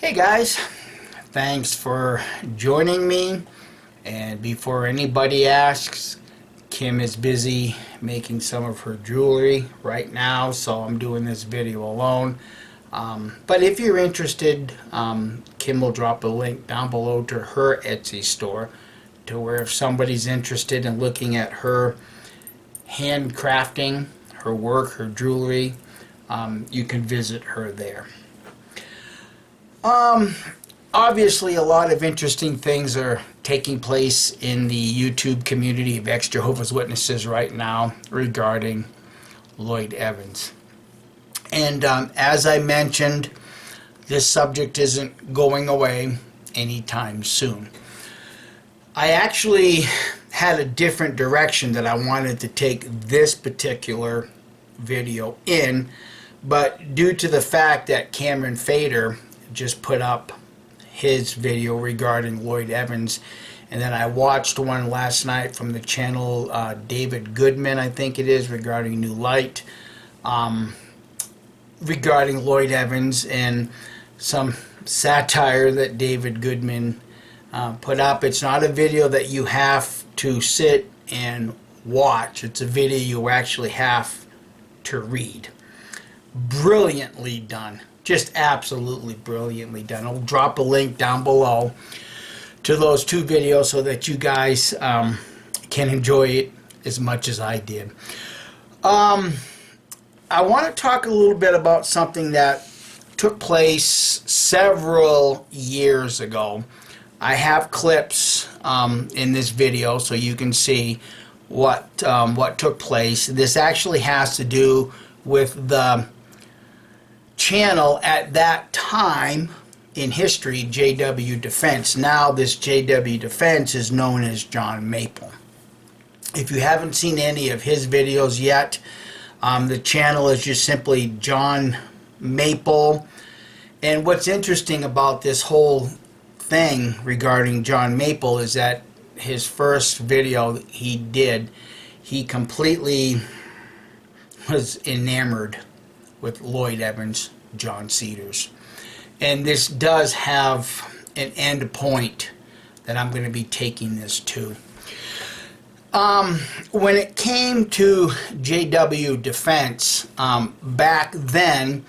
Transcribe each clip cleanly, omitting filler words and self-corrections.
Hey guys, thanks for joining me. And before anybody asks, Kim is busy making some of her jewelry right now, so I'm doing this video alone. But if you're interested, Kim will drop a link down below to her Etsy store, to where if somebody's interested in looking at her handcrafting, her work, her jewelry, you can visit her there. Obviously a lot of interesting things are taking place in the YouTube community of ex-Jehovah's Witnesses right now regarding Lloyd Evans. And as I mentioned, this subject isn't going away anytime soon. I actually had a different direction that I wanted to take this particular video in, but due to the fact that Cameron Fader just put up his video regarding Lloyd Evans, and then I watched one last night from the channel David Goodman, I think it is, regarding New Light, regarding Lloyd Evans, and some satire that David Goodman put up. It's not a video that you have to sit and watch. It's a video you actually have to read. Brilliantly done. Just absolutely brilliantly done. I'll drop a link down below to those two videos so that you guys can enjoy it as much as I did. I want to talk a little bit about something that took place several years ago. I have clips in this video so you can see what took place. This actually has to do with the channel at that time in history, JW Defense. Now this JW Defense is known as John Maple. If you haven't seen any of his videos yet, the channel is just simply John Maple. And what's interesting about this whole thing regarding John Maple is that his first video he did, he completely was enamored with Lloyd Evans, John Cedars. And this does have an end point that I'm going to be taking this to. When it came to JW Defense, back then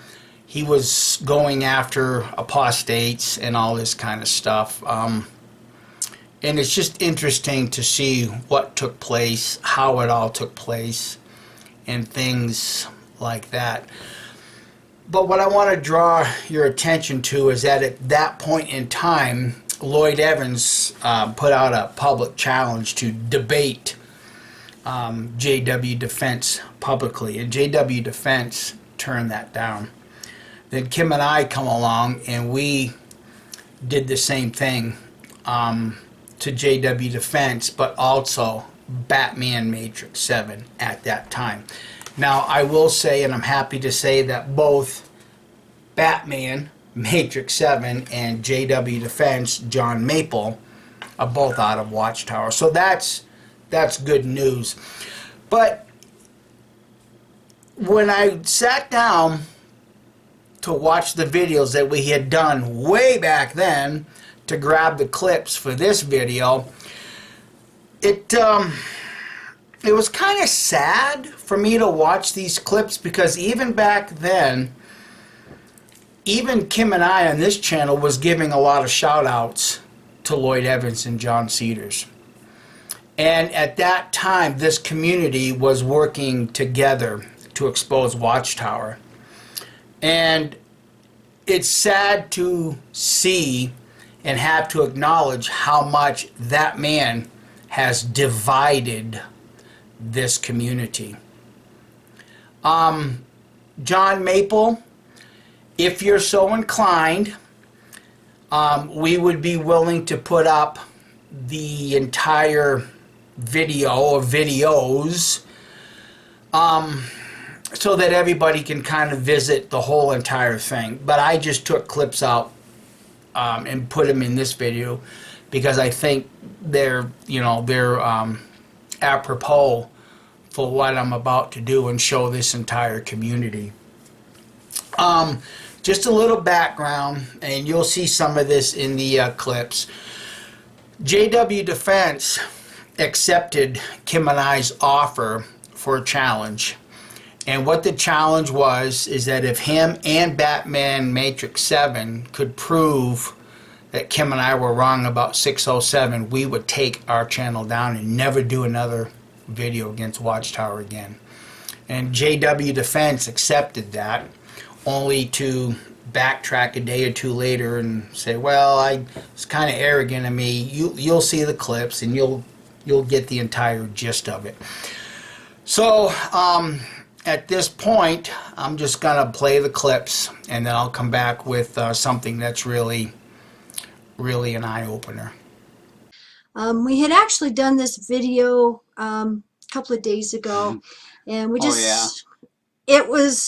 he was going after apostates and all this kind of stuff. And it's just interesting to see what took place, how it all took place, and things like that. But what I want to draw your attention to is that at that point in time, Lloyd Evans put out a public challenge to debate JW Defense publicly, and JW Defense turned that down. Then Kim and I come along and we did the same thing to JW Defense, but also Batman Matrix 7 at that time. Now, I will say, and I'm happy to say, that both Batman, Matrix 7, and JW Defense, John Maple, are both out of Watchtower. So that's good news. But when I sat down to watch the videos that we had done way back then to grab the clips for this video, it was kind of sad for me to watch these clips, because even back then, even Kim and I on this channel was giving a lot of shout outs to Lloyd Evans and John Cedars. And at that time, this community was working together to expose Watchtower. And it's sad to see and have to acknowledge how much that man has divided this community. John Maple, if you're so inclined, we would be willing to put up the entire video or videos so that everybody can kind of visit the whole entire thing. But I just took clips out and put them in this video because I think they're apropos for what I'm about to do and show this entire community. just a little background, and you'll see some of this in the clips. JW Defense accepted Kim and I's offer for a challenge. And what the challenge was is that if him and Batman Matrix 7 could prove that Kim and I were wrong about 607, we would take our channel down and never do another video against Watchtower again. And JW Defense accepted that, only to backtrack a day or two later and say, well, it's kind of arrogant of me. You'll see the clips and you'll get the entire gist of it. So at this point, I'm just gonna play the clips, and then I'll come back with something that's really an eye-opener. We had actually done this video a couple of days ago, and we just it was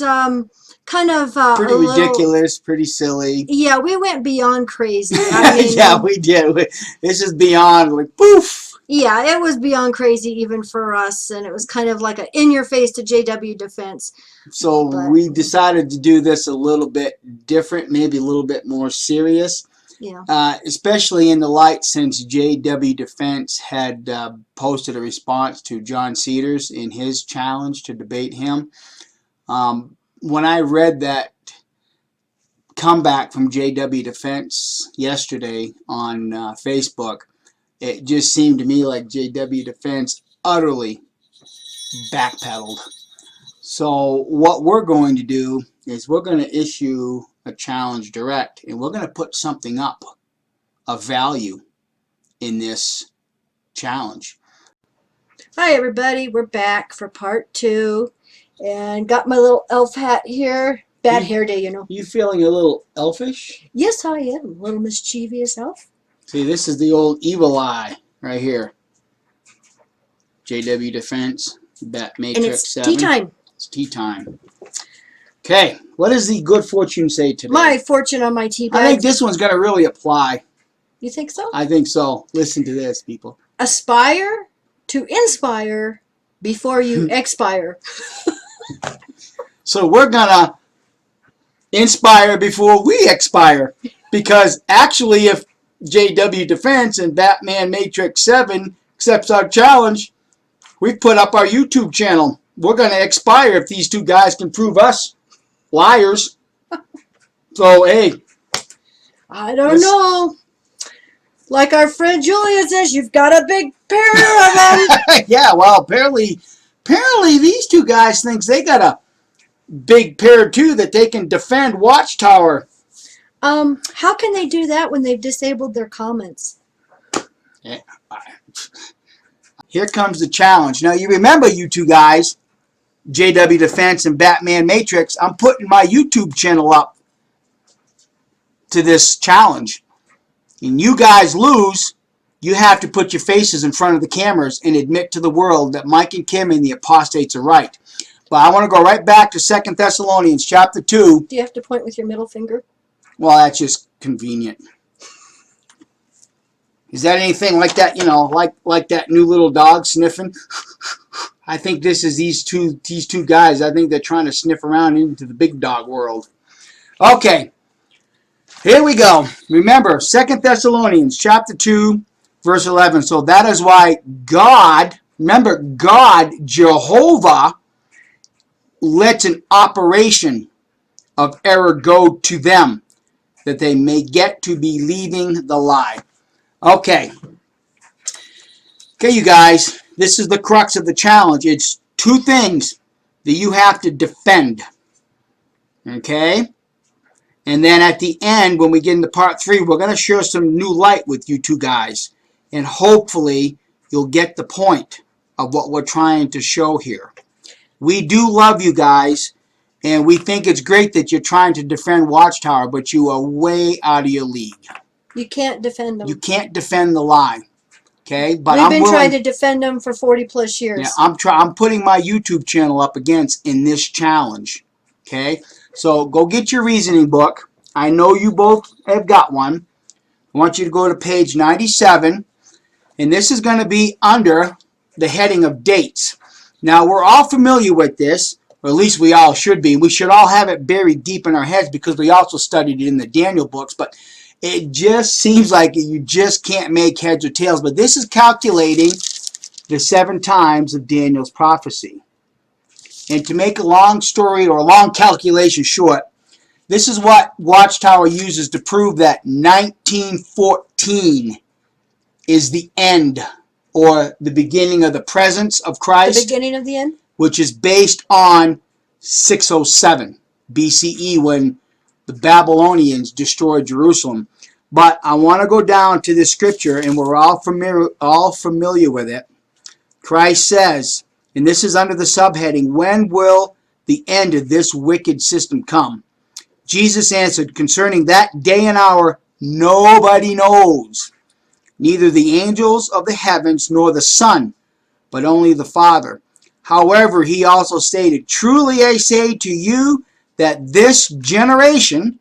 kind of pretty ridiculous, pretty silly. Yeah, we went beyond crazy. I mean, yeah, we did. This is beyond, like, poof. Yeah, it was beyond crazy even for us, and it was kind of like a in-your-face to JW Defense. So we decided to do this a little bit different, maybe a little bit more serious. Yeah. Especially in the light since JW Defense had posted a response to John Cedars in his challenge to debate him. When I read that comeback from JW Defense yesterday on Facebook, it just seemed to me like JW Defense utterly backpedaled. So what we're going to do is we're going to issue a challenge direct, and we're going to put something up of value in this challenge. Hi everybody, we're back for part 2, and got my little elf hat here. Bad hair day, you know. You feeling a little elfish? Yes, I am. A little mischievous elf. See, this is the old evil eye right here. JW Defense, Bat Matrix and it's 7. tea time. It's tea time. Okay, what does the good fortune say today? My fortune on my tea bag. I think this one's going to really apply. You think so? I think so. Listen to this, people. Aspire to inspire before you expire. So we're going to inspire before we expire. Because actually, if JW Defense and Batman Matrix 7 accepts our challenge, we've put up our YouTube channel. We're going to expire if these two guys can prove us liars. So, hey. I don't know. Like our friend Julia says, you've got a big pair of them. Yeah, well, apparently these two guys think they got a big pair too that they can defend Watchtower. How can they do that when they've disabled their comments? Yeah. Here comes the challenge. Now, you remember, you two guys, JW Defense and Batman Matrix, I'm putting my YouTube channel up to this challenge. And you guys lose, you have to put your faces in front of the cameras and admit to the world that Mike and Kim and the apostates are right. But I want to go right back to 2 Thessalonians chapter 2. Do you have to point with your middle finger? Well, that's just convenient. Is that anything like that, you know, like that new little dog sniffing? I think this is these two guys. I think they're trying to sniff around into the big dog world. Okay. Here we go. Remember, 2 Thessalonians chapter 2, verse 11. So that is why God, remember, God, Jehovah, lets an operation of error go to them, that they may get to believing the lie. Okay. Okay, you guys, this is the crux of the challenge. It's two things that you have to defend. Okay? And then at the end, when we get into part 3, we're going to share some new light with you two guys. And hopefully, you'll get the point of what we're trying to show here. We do love you guys, and we think it's great that you're trying to defend Watchtower, but you are way out of your league. You can't defend them. You can't defend the lie. Okay? But We've been trying to defend them for 40 plus years. Yeah, I'm putting my YouTube channel up against in this challenge. Okay? So go get your reasoning book. I know you both have got one. I want you to go to page 97. And this is going to be under the heading of dates. Now, we're all familiar with this. or at least we all should be. We should all have it buried deep in our heads because we also studied it in the Daniel books, but it just seems like you just can't make heads or tails. But this is calculating the 7 times of Daniel's prophecy. And to make a long story or a long calculation short, this is what Watchtower uses to prove that 1914 is the end or the beginning of the presence of Christ. The beginning of the end? Which is based on 607 BCE when the Babylonians destroyed Jerusalem. But I want to go down to this scripture, and we're all familiar with it. Christ says, and this is under the subheading, when will the end of this wicked system come? Jesus answered, concerning that day and hour, nobody knows, neither the angels of the heavens nor the Son, but only the Father. However, he also stated, truly I say to you that this generation,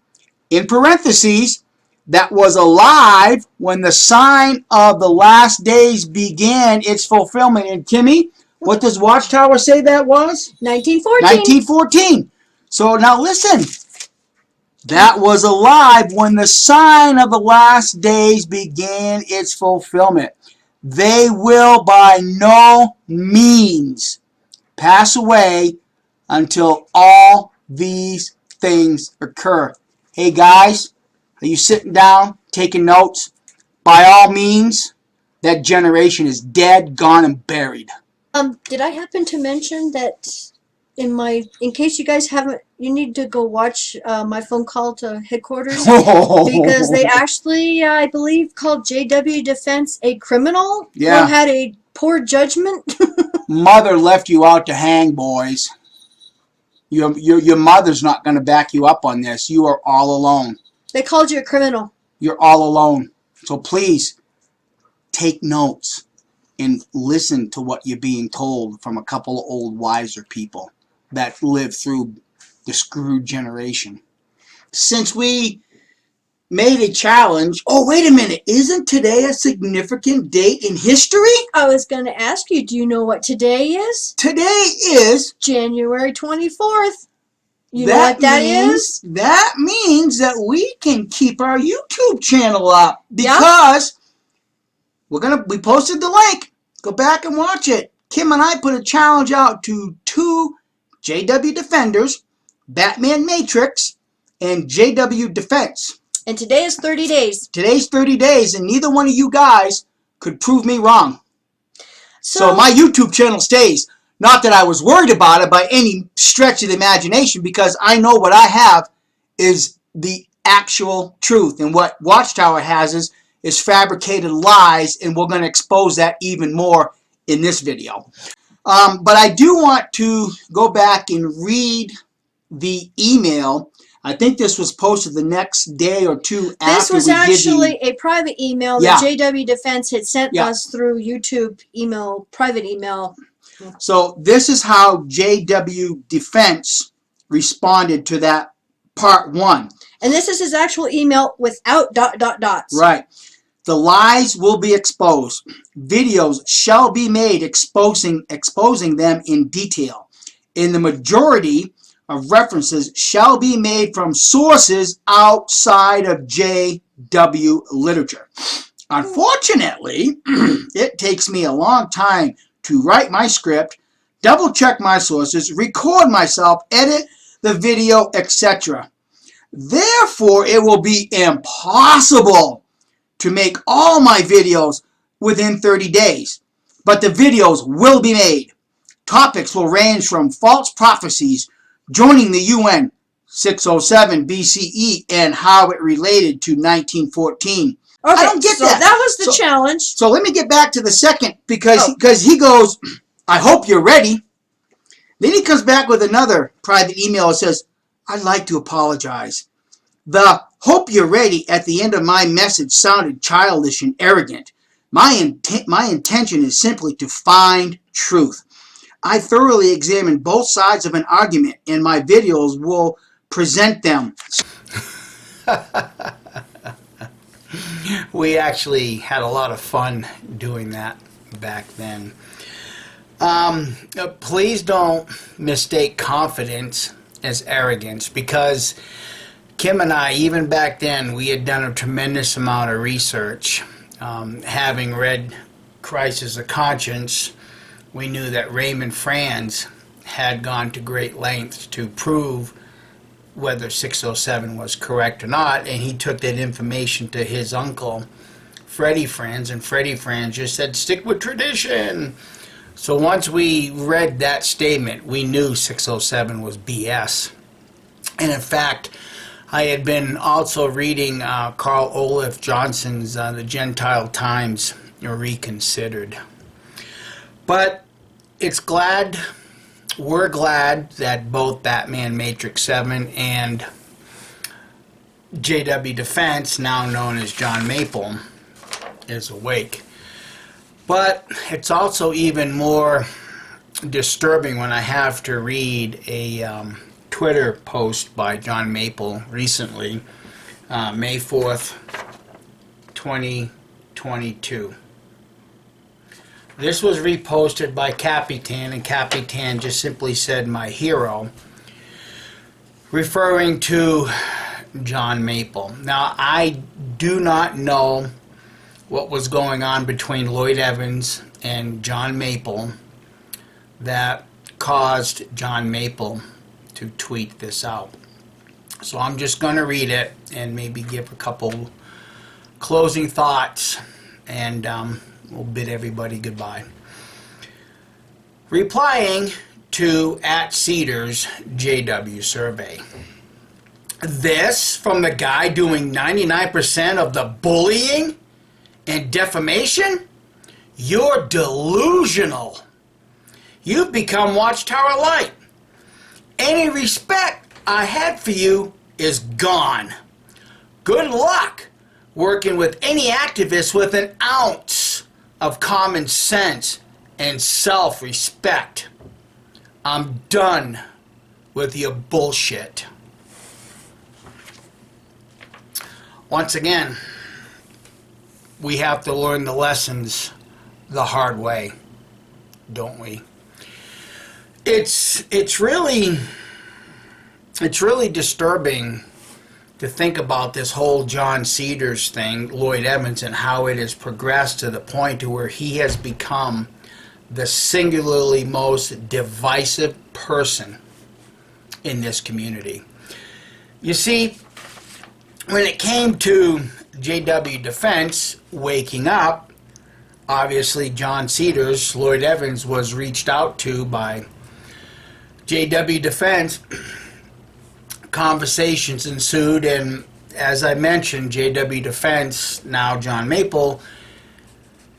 in parentheses, that was alive when the sign of the last days began its fulfillment. And Timmy, what does Watchtower say that was? 1914. 1914. So now listen. That was alive when the sign of the last days began its fulfillment. They will by no means pass away until all these things occur. Hey guys, are you sitting down, taking notes? By all means, that generation is dead, gone, and buried. Did I happen to mention that in case you guys haven't, you need to go watch my phone call to headquarters because they actually, I believe, called JW Defense a criminal who had a poor judgment. Mother left you out to hang, boys. Your mother's not going to back you up on this. You are all alone. They called you a criminal. You're all alone. So please take notes and listen to what you're being told from a couple of old wiser people that lived through the screwed generation. Since we made a challenge, oh wait a minute, isn't today a significant date in history? I was going to ask you, do you know what today is? Today is January 24th. You know what that is? That means that we can keep our YouTube channel up because we posted the link. Go back and watch it. Kim and I put a challenge out to 2 JW Defenders, Batman Matrix, and JW Defense. And today is 30 days. Today's 30 days, and neither one of you guys could prove me wrong. So my YouTube channel stays. Not that I was worried about it by any stretch of the imagination, because I know what I have is the actual truth. And what Watchtower has is fabricated lies, and we're going to expose that even more in this video. But I do want to go back and read the email. I think this was posted the next day or two after. This was actually a private email that JW Defense had sent us through YouTube email, private email. So this is how JW Defense responded to that part 1. And this is his actual email without ... Right. The lies will be exposed. Videos shall be made exposing them in detail. In the majority of references shall be made from sources outside of JW literature. Unfortunately, it takes me a long time to write my script, double check my sources, record myself, edit the video, etc. Therefore, it will be impossible to make all my videos within 30 days. But the videos will be made. Topics will range from false prophecies, joining the UN, 607 BCE, and how it related to 1914. Okay, I don't get so that. That was the challenge. So let me get back to the second, because he goes, I hope you're ready. Then he comes back with another private email that says, I'd like to apologize. The hope you're ready at the end of my message sounded childish and arrogant. My intention is simply to find truth. I thoroughly examine both sides of an argument, and my videos will present them. We actually had a lot of fun doing that back then. Please don't mistake confidence as arrogance, because Kim and I, even back then, we had done a tremendous amount of research. Having read Crisis of Conscience, we knew that Raymond Franz had gone to great lengths to prove whether 607 was correct or not, and he took that information to his uncle, Freddie Franz, and Freddie Franz just said, stick with tradition. So once we read that statement, we knew 607 was BS. And in fact, I had been also reading Carl Olaf Johnson's The Gentile Times Reconsidered. But we're glad that both Batman Matrix 7 and JW Defense, now known as John Maple, is awake. But it's also even more disturbing when I have to read a Twitter post by John Maple recently, May 4th, 2022. This was reposted by Capitan, and Capitan just simply said, my hero, referring to John Maple. Now, I do not know what was going on between Lloyd Evans and John Maple that caused John Maple to tweet this out. So I'm just going to read it and maybe give a couple closing thoughts, and we'll bid everybody goodbye. Replying to @Cedars JW survey. This from the guy doing 99% of the bullying and defamation? You're delusional. You've become Watchtower Light. Any respect I had for you is gone. Good luck working with any activist with an ounce of common sense and self-respect. I'm done with your bullshit. Once again, we have to learn the lessons the hard way, don't we? It's really disturbing to think about this whole John Cedars thing, Lloyd Evans, and how it has progressed to the point to where he has become the singularly most divisive person in this community. You see, when it came to JW Defense waking up, obviously John Cedars, Lloyd Evans, was reached out to by JW Defense. Conversations ensued, and as I mentioned, JW Defense, now John Maple,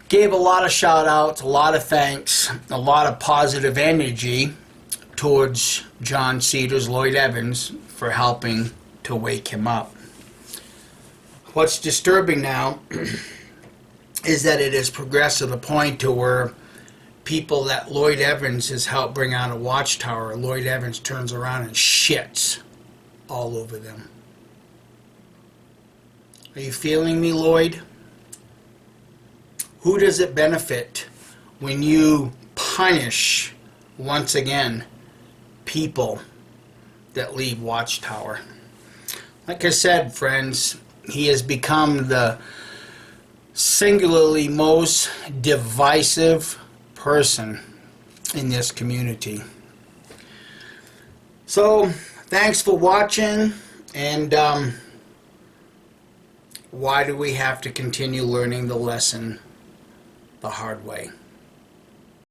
gave a lot of shout outs, a lot of thanks, a lot of positive energy towards John Cedars, Lloyd Evans, for helping to wake him up. What's disturbing now is that it has progressed to the point to where people that Lloyd Evans has helped bring out a Watchtower, Lloyd Evans turns around and shits all over them. Are you feeling me, Lloyd? Who does it benefit when you punish, once again, people that leave Watchtower? Like I said, friends, he has become the singularly most divisive person in this community. So, thanks for watching, and why do we have to continue learning the lesson the hard way?